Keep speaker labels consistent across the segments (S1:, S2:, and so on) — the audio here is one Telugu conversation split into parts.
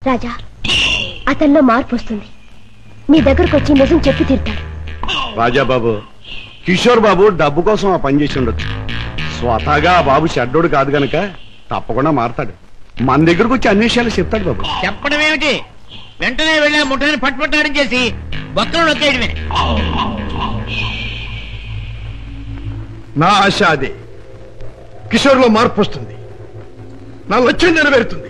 S1: రాజా, అతనిలో మార్పు వస్తుంది. నీ దగ్గరకు వచ్చి నిజం చెప్పి తీరుతాడు.
S2: రాజాబాబు, కిషోర్ బాబు డబ్బు కోసం ఆ పని చేసి ఉండొచ్చు. స్వతహాగా ఆ బాబు చెడ్డోడు కాదు గనక తప్పకుండా మారతాడు. మన దగ్గరకు వచ్చి అన్ని విషయాలు చెప్తాడు బాబు.
S3: చెప్పడం ఏమిటి? వెంటనే వెళ్ళా ముఠాన్ని పట్టుపట్టాడం చేసి బొక్కలు నొక్కేయడమే.
S4: నా ఆశ అదే. కిషోర్ లో మార్పు వస్తుంది, నా లక్ష్యం నెరవేరుతుంది.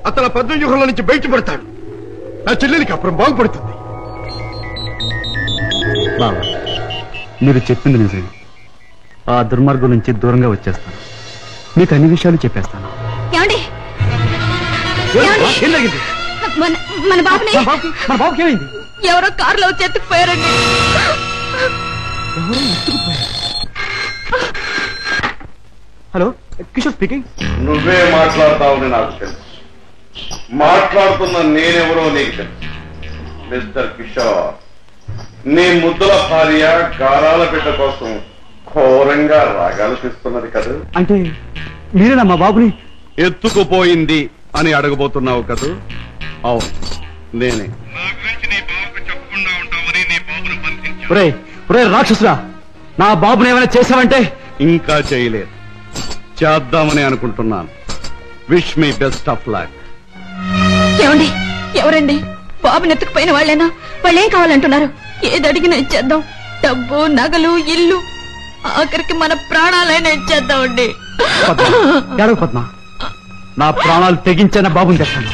S4: అతను పద్మవ్యూహంలో నుంచి బయటపడతాడు. నా చెల్లెలికి అప్పుడు బాగుపడుతుంది.
S5: బాబా, మీరు చెప్పింది నిజమే. ఆ దుర్మార్గం నుంచి దూరంగా వచ్చేస్తాను. మీకు అన్ని విషయాలు చెప్పేస్తాను.
S1: ఏమండి? మన బాబుకి
S5: ఏమైంది?
S1: ఎవరో కారులో వచ్చి ఎత్తుకుపోయారండి.
S5: Hello, Kishore speaking.
S2: నువ్వే మాట్లాడతావని నాకు తెలుసు. మాట్లాడుతున్న నేనెవరో నీకు తెలుసు. మిస్టర్ కిషోర్, నీ ముద్దుల భార్య గారాల బిడ్డ కోసం ఘోరంగా రాగాలు తీస్తున్నది కదా.
S5: అంటే మీరేనా మా బాబుని
S2: ఎత్తుకుపోయింది అని అడగబోతున్నావు కదూ? అవును, నేనే.
S5: రాక్షసురా, నా బాబుని ఏమైనా చేశావంటే?
S2: ఇంకా చేయలేదు, చేద్దామని అనుకుంటున్నాను. Wish me best of luck.
S1: ఏమండి? ఎవరండి? బాబుని ఎత్తుకుపోయిన వాళ్ళేనా? వాళ్ళేం కావాలంటున్నారు? ఏది అడిగినా ఇచ్చేద్దాం. డబ్బు, నగలు, ఇల్లు, ఆఖరికి మన ప్రాణాలైనా ఇచ్చేద్దామండి.
S5: పద్మ, నా ప్రాణాలు తెగించిన బాబుని తెచ్చాను.